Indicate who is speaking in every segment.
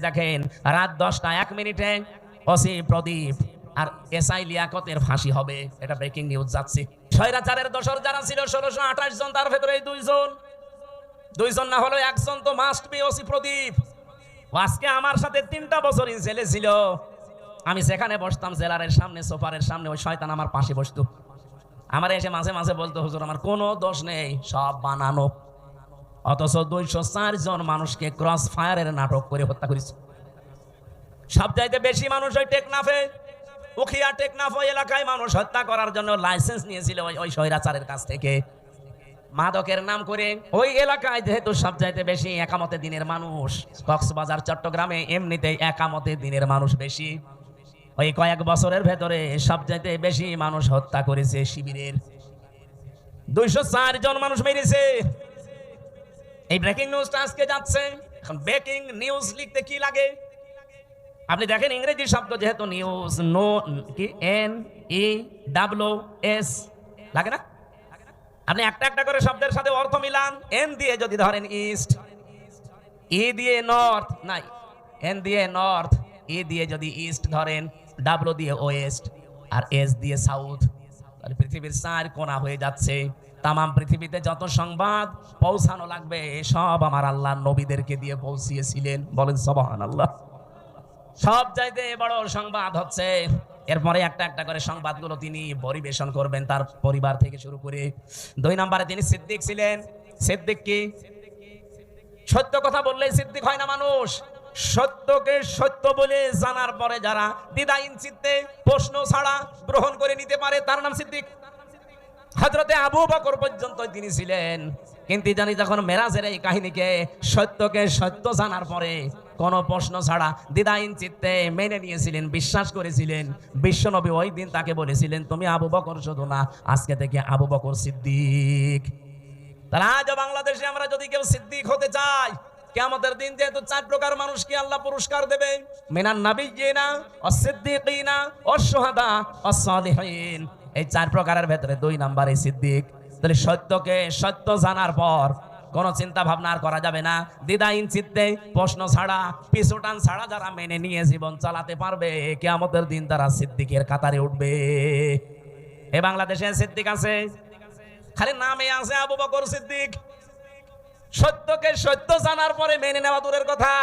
Speaker 1: দেখেন রাত 10টা 1 মিনিটে ওসি প্রদীপ আর এসআই লিয়াকতের ফাঁসি হবে, এটা ব্রেকিং নিউজ যাচ্ছে। স্বৈরাচারের দোসর যারা ছিল 1628 জন, তার ভেতরে দুইজন না হলো একজন তো মাস্ট বি ওসি প্রদীপ। আজকে আমার সাথে 3টা বছরই জেলে ছিল, আমি সেখানে বসতাম জেলারের সামনে, সোফারের সামনে, ওই শয়তান আমার পাশে বসতো। আমার এসে মাঝে মাঝে বলতো, হুজুর আমার কোনো দোষ নেই, সব বানানো। অথচ 204 জন মানুষকে ক্রস ফায়ারের নাটক করে হত্যা করেছে। সবচাইতে বেশি মানুষ ওই টেকনাফে, উখিয়া টেকনাফ ওই এলাকায় মানুষ হত্যা করার জন্য লাইসেন্স নিয়েছিল ওই স্বৈরাচারের কাছ থেকে, মাদকের নাম করে। ওই এলাকায় যেহেতু সবচাইতে বেশি একামতে দিনের মানুষ, কক্সবাজার চট্টগ্রামে এমনিতেই একামতে দিনের মানুষ বেশি, ওই কয়েক বছরের ভেতরে সবচাইতে বেশি মানুষ হত্যা করেছে শিবিরের। 204 জন মানুষ মেরেছে। এই ব্রেকিং নিউজটা আজকে যাচ্ছে। এখন ব্রেকিং নিউজ লিখতে কি লাগে? আপনি দেখেন ইংরেজি শব্দ যেহেতু নিউজ, নো কি NEWS লাগে না? আপনি একটা একটা করে শব্দের সাথে অর্থ মিলান। এন দিয়ে যদি ধরেন ইস্ট, ই দিয়ে নর্থ, নাই এন দিয়ে নর্থ, ই দিয়ে যদি ইস্ট ধরেন, ডাব্লিউ দিয়ে ওয়েস্ট, আর এস দিয়ে সাউথ, তাহলে পৃথিবীর 4 কোণা হয়ে যাচ্ছে। তামাম পৃথিবীতে যত সংবাদ পৌঁছানো লাগবে সব আমার আল্লাহ নবীদেরকে দিয়ে পৌঁছিয়েছিলেন। বলেন সুবহানাল্লাহ। সব চাইতে বড় সংবাদ হচ্ছে, এরপরে একটা একটা করে সংবাদগুলো তিনি পরিবেশন করবেন তার পরিবার থেকে শুরু করে। 2 নম্বরে তিনি সিদ্দিক ছিলেন। সিদ্দিক কি? সত্য কথা বললেই সিদ্দিক হয় না মানুষ। সত্যকে সত্য বলে জানার পরে যারা দ্বিধাহীন চিত্তে প্রশ্ন ছাড়া গ্রহণ করে নিতে পারে তার নাম সিদ্দিক। হযরতে আবু বকর পর্যন্ত তিনি ছিলেন, কিন্তু জানি যখন মেরাজের এই কাহিনীকে সত্যকে সত্য জানার পরে কোন প্রশ্ন ছাড়া দ্বিধাহীন চিত্তে মেনে নিয়েছিলেন, বিশ্বাস করেছিলেন। বিশ্বনবী ওই দিন তাকে বলেছিলেন, তুমি আবু বকর শুধু না, আজকে থেকে আবু বকর সিদ্দিক। তাহলে আজ বাংলাদেশে আমরা যদি কেউ সিদ্দিক হতে চাই, কিয়ামতের দিন যেহেতু 4 প্রকার মানুষকে আল্লাহ পুরস্কার দেবে, মিনান নাবিয়্যিনা ওয়াস সিদ্দিকিনা ওয়াস শুহাদা ওয়াস সালিহিন, এই 4 প্রকারের ভেতরে 2 নম্বরে সিদ্দিক। তাহলে সত্যকে সত্য জানার পর কোন চিন্তা ভাবনা আর করা যাবে না। দ্বিধাহীন চিত্তে প্রশ্ন ছাড়া, পিছুটান ছাড়া যারা মেনে নিয়ে জীবন চালাতে পারবে, কিয়ামতের দিন তারা সিদ্দিকের কাতারে উঠবে। এই বাংলাদেশে সিদ্দিক আছে, খালি নামে আছে আবু বকর সিদ্দিক। সত্যকে সত্য জানার পরে মেনে নেওয়া দূরের কথা,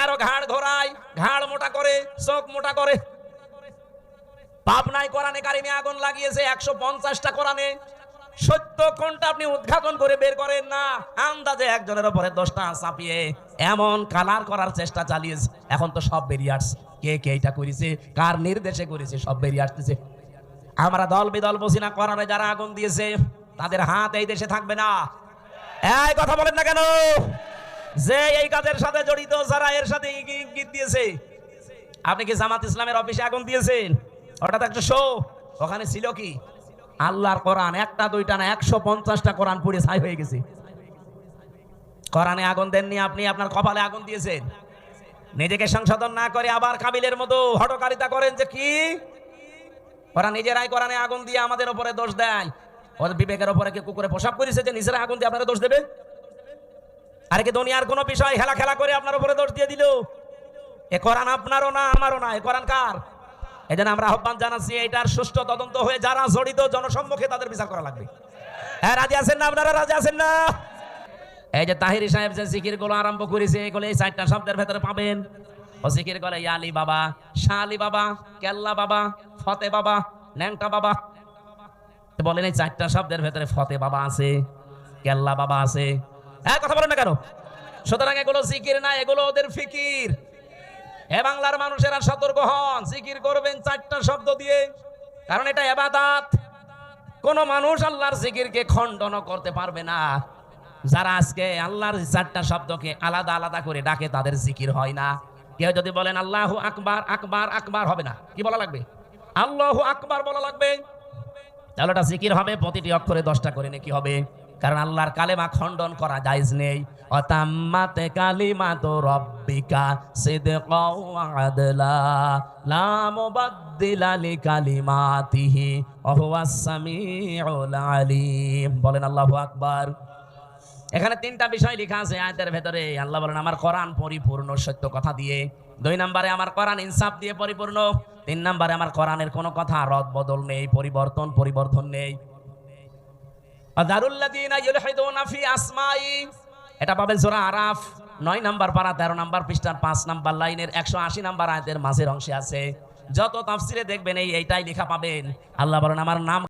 Speaker 1: আরো ঘাড় ঘোরায়, ঘাড় মোটা করে, চোখ মোটা করে। পাবনায় কোরআনে কারিমে আগুন লাগিয়েছে 150টা কোরআনে। সত্য কোনটা আপনি উদ্ঘাটন করে বের করেন না, আন্দাজে একজনের উপরে 10টা চাপিয়ে এমন কালার করার চেষ্টা চালিয়েছে। এখন তো সব বেরিয়ে আসছে, কে কে এটা করেছে, কার নির্দেশে করেছে, সব বেরিয়ে আসতেছে। আমরা দল বিদল বসি না, কোরআনে যারা আগুন দিয়েছে তাদের হাত এই দেশে থাকবে না। এই কথা বলেন না কেন? যে এই কাজের সাথে জড়িত, যারা এর সাথে ইঙ্গিত দিয়েছে। আপনি কি জামাত ইসলামের অফিসে আগুন দিয়েছেন? ওটা তো একটা শো। ওখানে ছিল কি? আল্লাহর কোরআন, একটা দুইটা না, 150টা কোরআন পুড়ে ছাই হয়ে গেছে। কোরআনে আগুন দেননি আপনি, আপনার কপালে আগুন দিয়েছেন। নিজেকে সংশোধন না করে আবার কাবিলের মতো হটকারিতা করেন যে কি ওরা নিজেরাই কোরআনে আগুন দিয়ে আমাদের উপরে দোষ দেয়। ওদের বিবেকের উপরে কি কুকুরে প্রসাব করেছে যে নিজেরা আগুন দিয়ে আপনারা দোষ দেবে? আর কি দুনিয়ার কোনো বিষয় হেলা খেলা করে আপনার উপরে দোষ দিয়ে দিল? এ কোরআন আপনারও না, আমারও না, এ কোরআন কার? এই জন্য আমরা আহ্বান জানাচ্ছি, এটার সুষ্ঠু তদন্ত হয়ে যারা জড়িত জনসম্মুখে তাদের বিচার করা লাগবে। হ্যাঁ, রাজি আছেন না আপনারা? রাজি আছেন না? এই যে তাহিরি সাহেব যে জিকির গুলো আরম্ভ করেছে, এগুলো এই 4টা শব্দের ভেতরে পাবেন। ও জিকির করে ইয়ালি বাবা, শাহ আলী বাবা, কেল্লা বাবা, ফতে বাবা, ন্যাংটা বাবা। বলেন এই 4টা শব্দের ভেতরে ফতে বাবা আছে, কেল্লা বাবা আছে। হ্যাঁ, কথা বলেন না কেন? সুতরাং এগুলো জিকির না, এগুলো ওদের ফিকির। এ বাংলার মানুষেরা সতর্ক হন, জিকির করবেন 4টা শব্দ দিয়ে, কারণ এটা ইবাদত। কোন মানুষ আল্লাহর জিকিরকে খণ্ডন করতে পারবে না। যারা আজকে আল্লাহর 4টা শব্দকে আলাদা আলাদা করে ডাকে তাদের জিকির হয় না। কেউ যদি বলেন আল্লাহু আকবার, আকবার আকবার হবে না, কি বলা লাগবে? আল্লাহু আকবার বলা লাগবে। তাহলে এটা জিকির হবে, প্রতিটি অক্ষরে 10টা করে নাকি হবে, কারণ আল্লাহর কালেমা খণ্ডন করা জায়েজ নেই। অতাম্মাতে কালিমাতু রাব্বিকা সিদকাও ওয়া আদলা লা মুবাদদিলা লিকালিমাতিহি ওয়া হুয়াস সামিউল আলিম। বলেন আল্লাহু আকবার। এখানে তিনটা বিষয় লেখা আছে আয়াতের ভেতরে। আল্লাহ বলেন আমার কোরআন পরিপূর্ণ সত্য কথা দিয়ে, 2 নম্বরে আমার কোরআন ইনসাফ দিয়ে পরিপূর্ণ, 3 নম্বরে আমার কোরআনের কোনো কথা রদ বদল নেই, পরিবর্তন নেই। আযারুল্লাযীনা ইউলহিদুনা ফি আসমাই, এটা পাবেন সূরা আরাফ 9 নম্বর পারা 13 নম্বর পৃষ্ঠার 5 নম্বর লাইনের 180 নম্বর আয়াতের মাঝের অংশে আছে। যত তাফসিরে দেখবেন এইটাই লেখা পাবেন। আল্লাহ বলেন আমার নাম